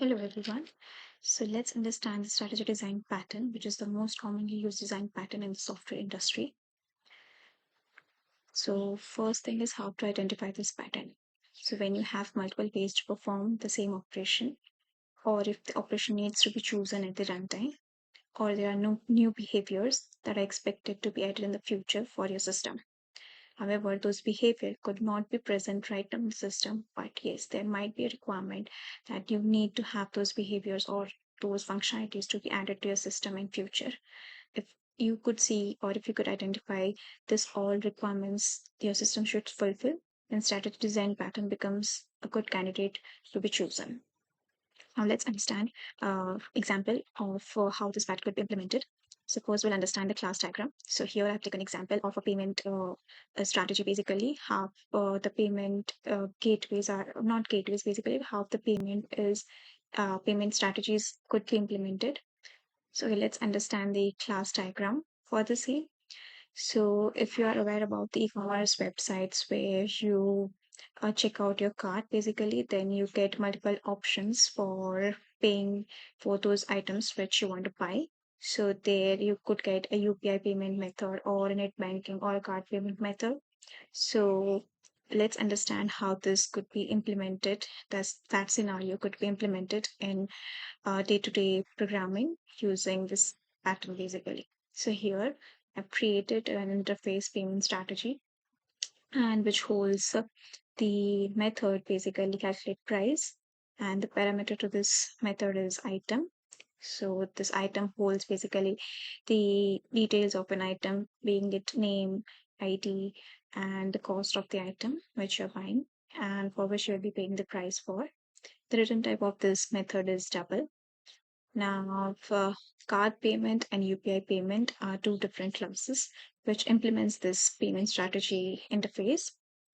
Hello everyone. So let's understand the strategy design pattern, which is the most commonly used design pattern in the software industry. So first thing is how to identify this pattern. So when you have multiple ways to perform the same operation, or if the operation needs to be chosen at the runtime, or there are no new behaviors that are expected to be added in the future for your system. However, those behavior could not be present right in the system, but yes, there might be a requirement that you need to have those behaviors or those functionalities to be added to your system in future. If you could see or if you could identify this all requirements your system should fulfill, then strategy design pattern becomes a good candidate to be chosen. Now let's understand example of how this pattern could be implemented. Suppose we'll understand the class diagram. So here I've taken example of a payment a strategy, basically how the payment gateways are not gateways, basically how the payment strategies could be implemented. So let's understand the class diagram for the same. So if you are aware about the e-commerce websites where you check out your cart, basically, then you get multiple options for paying for those items which you want to buy. So there you could get a UPI payment method or a net banking or a card payment method. So let's understand how this could be implemented. That scenario could be implemented in day-to-day programming using this pattern basically. So here I've created an interface payment strategy and which holds the method basically calculate price, and the parameter to this method is item. So this item holds basically the details of an item, being it name, ID, and the cost of the item which you're buying and for which you'll be paying the price for. The return type of this method is double. Now, for card payment and UPI payment are two different classes which implements this payment strategy interface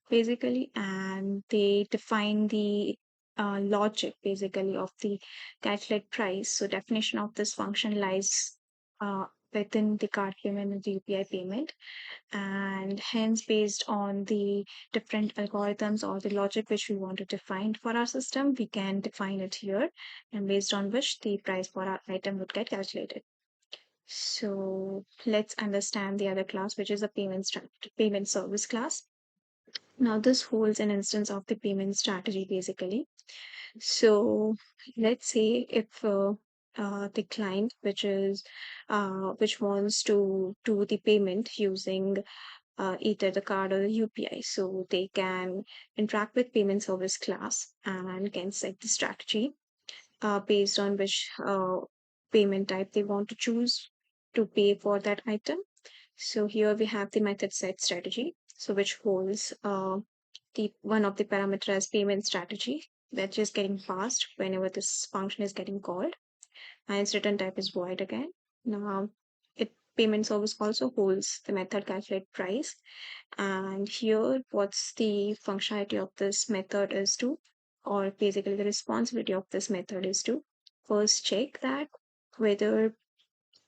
basically, and they define the logic basically of the calculate price. So definition of this function lies within the card payment and the UPI payment, and hence based on the different algorithms or the logic which we want to define for our system, we can define it here, and based on which the price for our item would get calculated. So let's understand the other class, which is a payment service class. Now this holds an instance of the payment strategy basically. So let's say if the client which wants to do the payment using either the card or the UPI. So they can interact with payment service class and can set the strategy based on which payment type they want to choose to pay for that item. So here we have the method set strategy, so which holds the one of the parameter as payment strategy that is getting passed whenever this function is getting called, and its return type is void again. Now, it payment service also holds the method calculate price, and here what's the functionality of this method is to, or basically the responsibility of this method is to first check that whether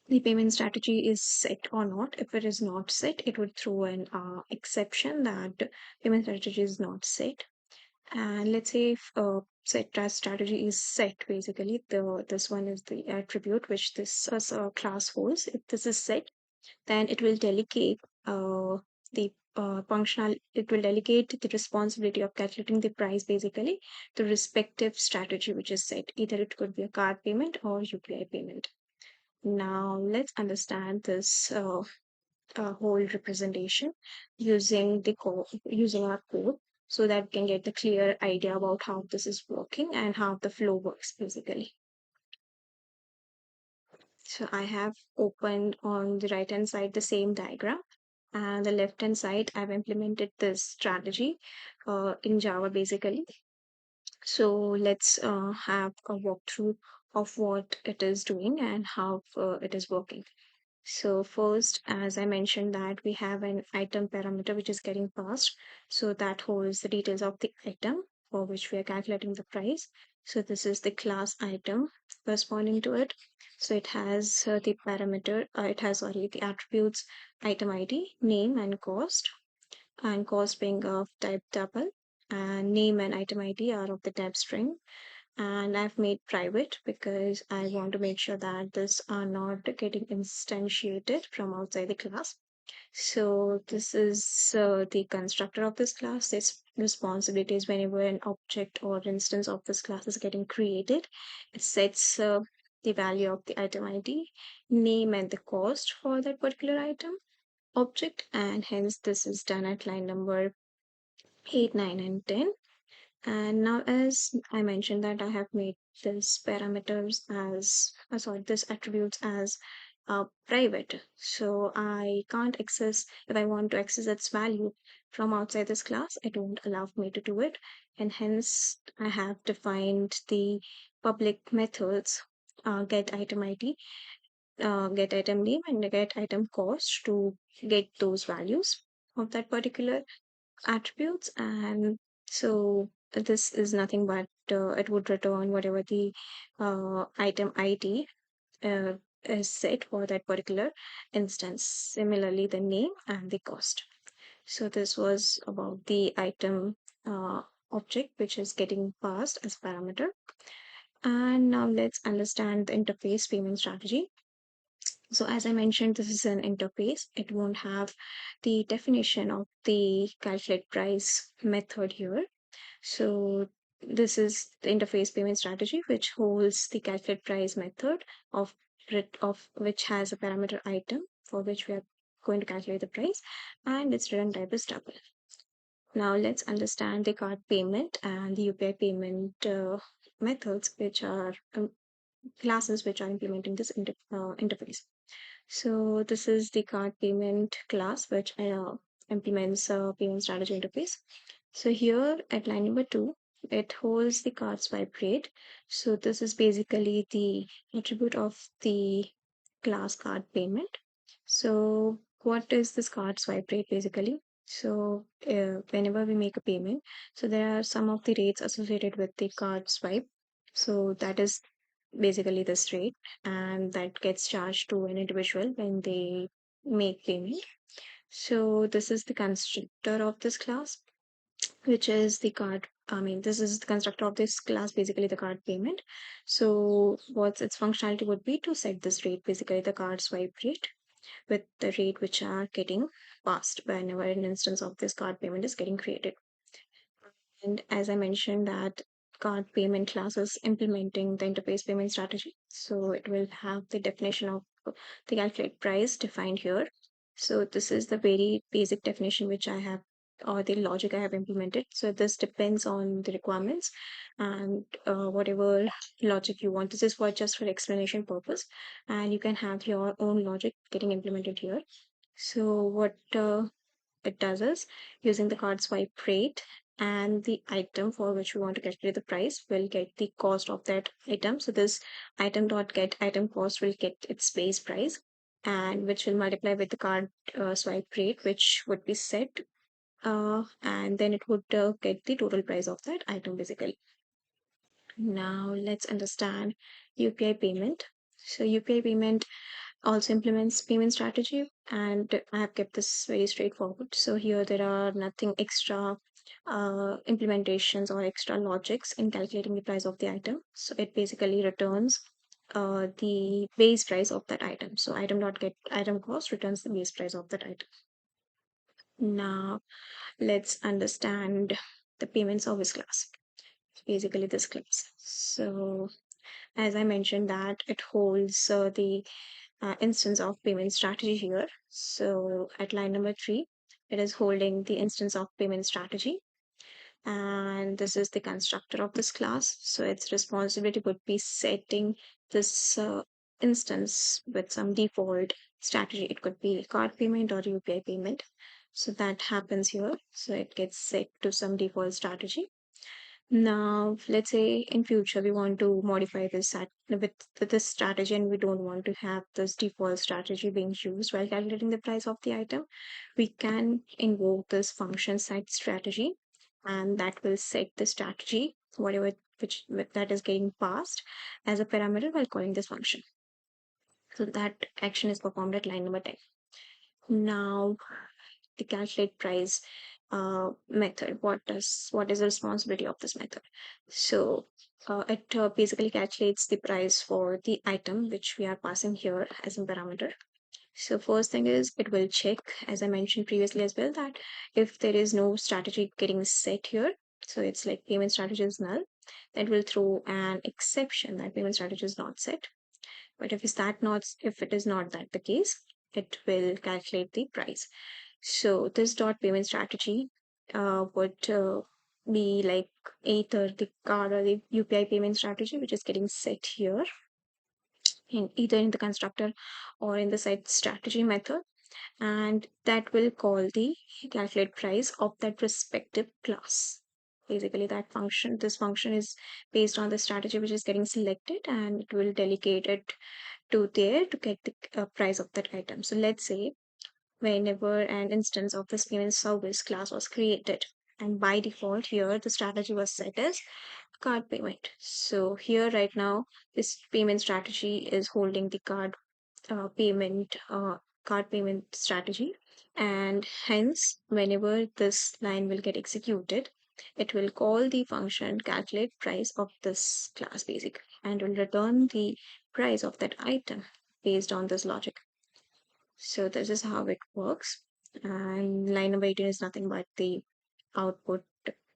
the payment strategy is set or not. If it is not set, it would throw an exception that payment strategy is not set. And let's say if set as strategy is set, basically this one is the attribute which this as a class holds. If this is set, then it will delegate the functional. It will delegate the responsibility of calculating the price basically to respective strategy which is set. Either it could be a card payment or UPI payment. Now let's understand this whole representation using using our code so that we can get the clear idea about how this is working and how the flow works basically. So I have opened on the right hand side the same diagram, and the left hand side I've implemented this strategy in Java basically. So let's have a walkthrough of what it is doing and how it is working. So first, as I mentioned that we have an item parameter which is getting passed. So that holds the details of the item for which we are calculating the price. So this is the class item corresponding to it. So it has the parameter, it has already the attributes item ID, name and cost being of type double, and name and item ID are of the type string, and I've made private because I want to make sure that this are not getting instantiated from outside the class. So this is the constructor of this class. Its responsibilities whenever an object or instance of this class is getting created, it sets the value of the item ID, name, and the cost for that particular item object, and hence this is done at line number 8, 9, and 10. And now, as I mentioned that I have made this parameters as, sorry, this attributes as private. So I can't access, if I want to access its value from outside this class, it won't allow me to do it. And hence I have defined the public methods, get item ID, get item name, and get item cost to get those values of that particular attributes. And so this is nothing but it would return whatever the item ID uh, is set for that particular instance. Similarly, the name and the cost. So this was about the item object which is getting passed as parameter. And now let's understand the interface payment strategy. So as I mentioned, this is an interface. It won't have the definition of the calculate price method here. So this is the interface payment strategy, which holds the calculate price method of of which has a parameter item for which we are going to calculate the price, and its return type is double. Now let's understand the card payment and the UPI payment methods, which are classes which are implementing this interface. So this is the card payment class, which implements a payment strategy interface. So here at line number 2, it holds the card swipe rate. So this is basically the attribute of the class card payment. So what is this card swipe rate basically? So whenever we make a payment, so there are some of the rates associated with the card swipe. So that is basically this rate, and that gets charged to an individual when they make payment. So this is the constructor of this class, which is the card. I mean, this is the constructor of this class, basically the card payment. So what's its functionality would be to set this rate, basically the card swipe rate, with the rate which are getting passed whenever an instance of this card payment is getting created. And as I mentioned that card payment class is implementing the interface payment strategy. So it will have the definition of the calculate price defined here. So this is the very basic definition which I have, or the logic I have implemented. So this depends on the requirements and whatever logic you want. This is for just for explanation purpose, and you can have your own logic getting implemented here. So what it does is, using the card swipe rate and the item for which we want to calculate the price, will get the cost of that item. So this item dot get item cost will get its base price, and which will multiply with the card swipe rate, which would be set, and then it would get the total price of that item basically. Now let's understand UPI payment. So UPI payment also implements payment strategy, and I have kept this very straightforward. So here there are nothing extra implementations or extra logics in calculating the price of the item. So it basically returns the base price of that item. So item dot get item cost returns the base price of that item. Now let's understand the payment service class. Basically this class. So as I mentioned that it holds the instance of payment strategy here. So at line number 3, it is holding the instance of payment strategy. And this is the constructor of this class. So its responsibility would be setting this instance with some default strategy. It could be card payment or UPI payment. So that happens here. So it gets set to some default strategy. Now, let's say in future we want to modify this with this strategy, and we don't want to have this default strategy being used while calculating the price of the item. We can invoke this function set strategy, and that will set the strategy, whatever that is getting passed as a parameter while calling this function. So that action is performed at line number 10. Now, the calculate price method. What is the responsibility of this method? So it basically calculates the price for the item which we are passing here as a parameter. So first thing is it will check, as I mentioned previously as well, that if there is no strategy getting set here, so it's like payment strategy is null, that will throw an exception that payment strategy is not set. But if it is not that the case, it will calculate the price. So this dot payment strategy would be like either the card or the UPI payment strategy, which is getting set here in either in the constructor or in the set strategy method, and that will call the calculate price of that respective class. Basically, this function is based on the strategy which is getting selected, and it will delegate it to there to get the price of that item. So let's say whenever an instance of this payment service class was created, and by default here the strategy was set as card payment. So here right now this payment strategy is holding the card payment strategy, and hence whenever this line will get executed, it will call the function calculate price of this class basic and will return the price of that item based on this logic. So this is how it works. And line number 18 is nothing but the output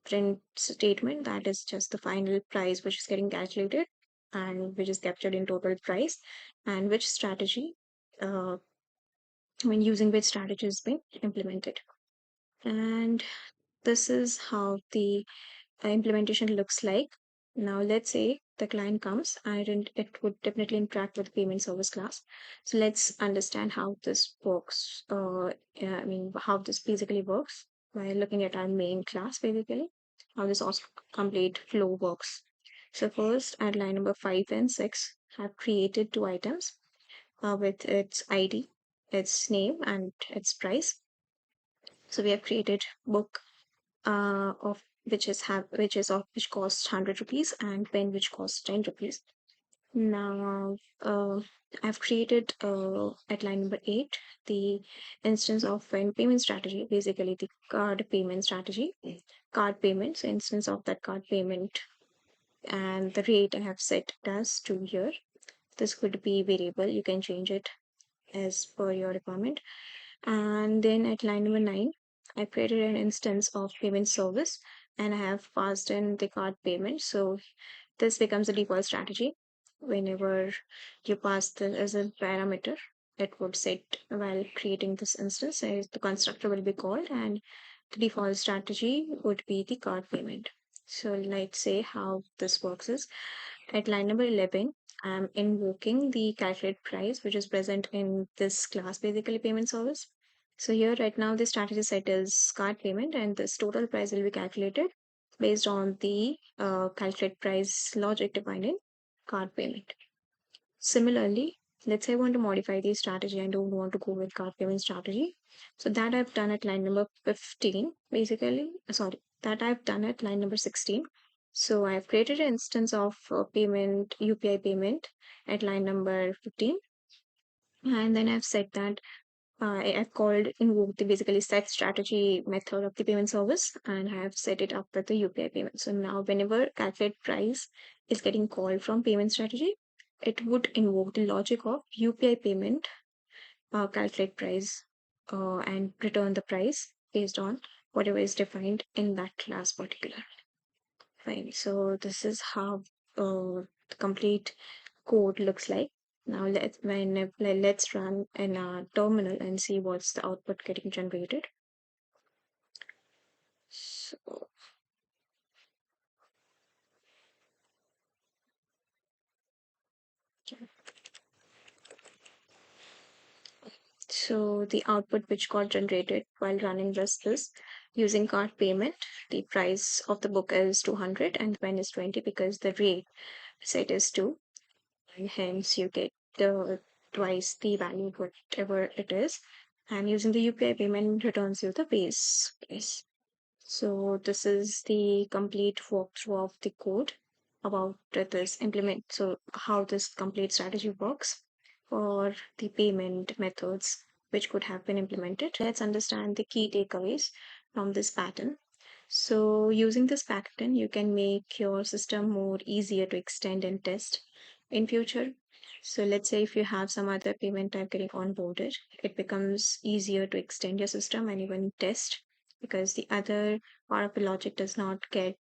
print statement, that is just the final price which is getting calculated and which is captured in total price, and which strategy when using which strategy has been implemented. And this is how the implementation looks like. Now let's say the client comes and it would definitely interact with the payment service class. So let's understand how this works. I mean, how this basically works by looking at our main class, basically, how this also complete flow works. So first at line number 5 and 6, I've created two items with its ID, its name, and its price. So we have created book of which costs 100 rupees, and pen which costs 10 rupees. Now I've created at line number 8 the instance of pen payment strategy, basically the card payment strategy, card payments instance of that card payment, and the rate I have set it as to here. This could be variable, you can change it as per your requirement. And then at line number 9, I created an instance of payment service and I have passed in the card payment. So this becomes a default strategy. Whenever you pass this as a parameter, it would set while creating this instance, the constructor will be called, and the default strategy would be the card payment. So let's say how this works is at line number 11, I'm invoking the calculate price, which is present in this class, basically payment service. So here right now, the strategy set is card payment, and this total price will be calculated based on the calculate price logic defined in card payment. Similarly, let's say I want to modify the strategy and don't want to go with card payment strategy. So that I've done at line number 15, basically, sorry, that I've done at line number 16. So I've created an instance of payment, UPI payment at line number 15. And then I've said that I've called invoke the basically set strategy method of the payment service, and I have set it up with the UPI payment. So now whenever calculate price is getting called from payment strategy, it would invoke the logic of UPI payment, calculate price, and return the price based on whatever is defined in that class particular. Fine. So this is how the complete code looks like. Now let's run in a terminal and see what's the output getting generated. So, so the output which got generated while running this using card payment, the price of the book is 200 and the pen is 20 because the rate set is 2, and hence you get the twice the value whatever it is. And using the UPI payment returns you the base price. So this is the complete walkthrough of the code about this implement. So how this complete strategy works for the payment methods which could have been implemented. Let's understand the key takeaways from this pattern. So using this pattern, you can make your system more easier to extend and test in future. So let's say if you have some other payment type getting onboarded, it becomes easier to extend your system and even test because the other part of the logic does not get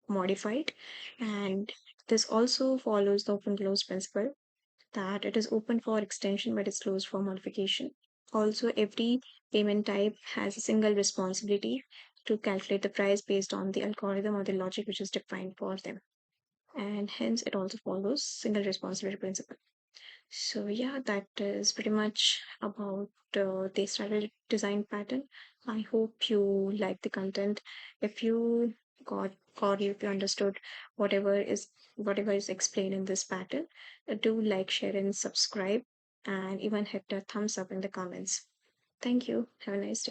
modified. And this also follows the open close principle that it is open for extension but it's closed for modification. Also, every payment type has a single responsibility to calculate the price based on the algorithm or the logic which is defined for them. And hence, it also follows single responsibility principle. So yeah, that is pretty much about the strategic design pattern. I hope you like the content. If you got or if you understood whatever is explained in this pattern, do like, share, and subscribe, and even hit the thumbs up in the comments. Thank you. Have a nice day.